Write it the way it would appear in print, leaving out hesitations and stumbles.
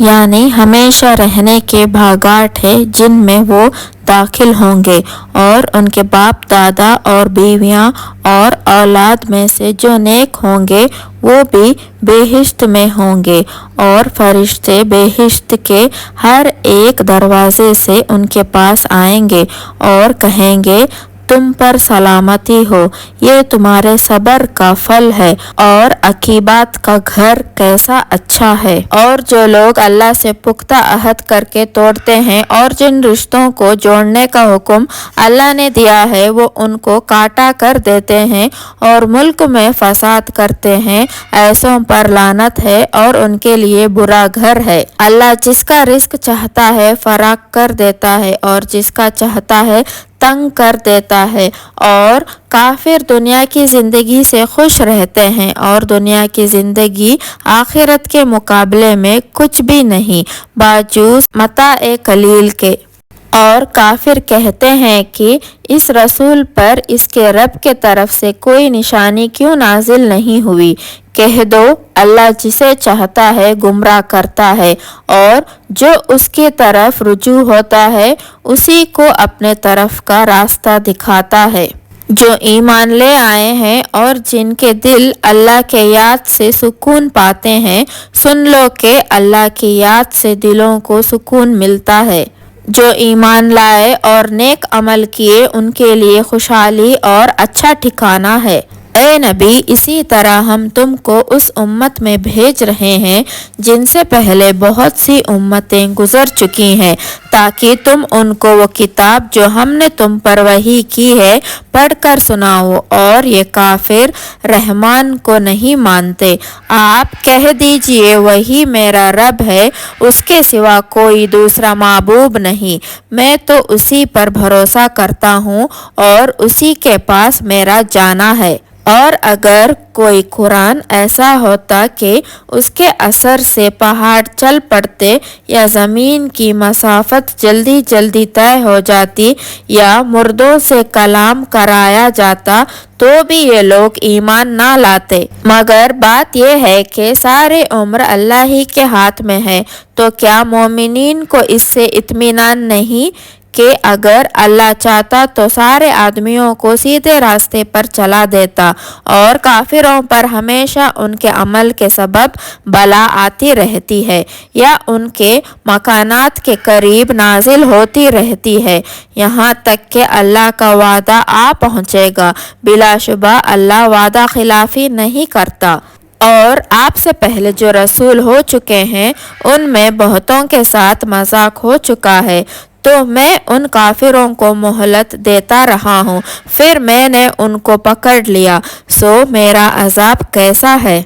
یعنی ہمیشہ رہنے کے باغات ہیں جن میں وہ داخل ہوں گے، اور ان کے باپ دادا اور بیویاں اور اولاد میں سے جو نیک ہوں گے وہ بھی بہشت میں ہوں گے، اور فرشتے بہشت کے ہر ایک دروازے سے ان کے پاس آئیں گے اور کہیں گے تم پر سلامتی ہو، یہ تمہارے صبر کا پھل ہے، اور عاقبت کا گھر کیسا اچھا ہے۔ اور جو لوگ اللہ سے پختہ عہد کر کے توڑتے ہیں اور جن رشتوں کو جوڑنے کا حکم اللہ نے دیا ہے وہ ان کو کاٹا کر دیتے ہیں اور ملک میں فساد کرتے ہیں، ایسوں پر لعنت ہے اور ان کے لیے برا گھر ہے۔ اللہ جس کا رزق چاہتا ہے فراخ کر دیتا ہے اور جس کا چاہتا ہے تنگ کر دیتا ہے، اور کافر دنیا کی زندگی سے خوش رہتے ہیں اور دنیا کی زندگی آخرت کے مقابلے میں کچھ بھی نہیں باجوز متاع قلیل کے۔ اور کافر کہتے ہیں کہ اس رسول پر اس کے رب کے طرف سے کوئی نشانی کیوں نازل نہیں ہوئی؟ کہہ دو اللہ جسے چاہتا ہے گمراہ کرتا ہے، اور جو اس کی طرف رجوع ہوتا ہے اسی کو اپنے طرف کا راستہ دکھاتا ہے۔ جو ایمان لے آئے ہیں اور جن کے دل اللہ کے یاد سے سکون پاتے ہیں، سن لو کہ اللہ کی یاد سے دلوں کو سکون ملتا ہے۔ جو ایمان لائے اور نیک عمل کیے ان کے لیے خوشحالی اور اچھا ٹھکانہ ہے۔ اے نبی، اسی طرح ہم تم کو اس امت میں بھیج رہے ہیں جن سے پہلے بہت سی امتیں گزر چکی ہیں، تاکہ تم ان کو وہ کتاب جو ہم نے تم پر وحی کی ہے پڑھ کر سناؤ، اور یہ کافر رحمان کو نہیں مانتے۔ آپ کہہ دیجئے وہی میرا رب ہے، اس کے سوا کوئی دوسرا معبود نہیں، میں تو اسی پر بھروسہ کرتا ہوں اور اسی کے پاس میرا جانا ہے۔ اور اگر کوئی قرآن ایسا ہوتا کہ اس کے اثر سے پہاڑ چل پڑتے یا زمین کی مسافت جلدی جلدی طے ہو جاتی یا مردوں سے کلام کرایا جاتا تو بھی یہ لوگ ایمان نہ لاتے، مگر بات یہ ہے کہ سارے امر اللہ ہی کے ہاتھ میں ہے۔ تو کیا مومنین کو اس سے اطمینان نہیں کہ اگر اللہ چاہتا تو سارے آدمیوں کو سیدھے راستے پر چلا دیتا، اور کافروں پر ہمیشہ ان کے عمل کے سبب بلا آتی رہتی ہے یا ان کے مکانات کے قریب نازل ہوتی رہتی ہے، یہاں تک کہ اللہ کا وعدہ آ پہنچے گا۔ بلا شبہ اللہ وعدہ خلافی نہیں کرتا۔ اور آپ سے پہلے جو رسول ہو چکے ہیں ان میں بہتوں کے ساتھ مذاق ہو چکا ہے، تو میں ان کافروں کو مہلت دیتا رہا ہوں، پھر میں نے ان کو پکڑ لیا، سو میرا عذاب کیسا ہے۔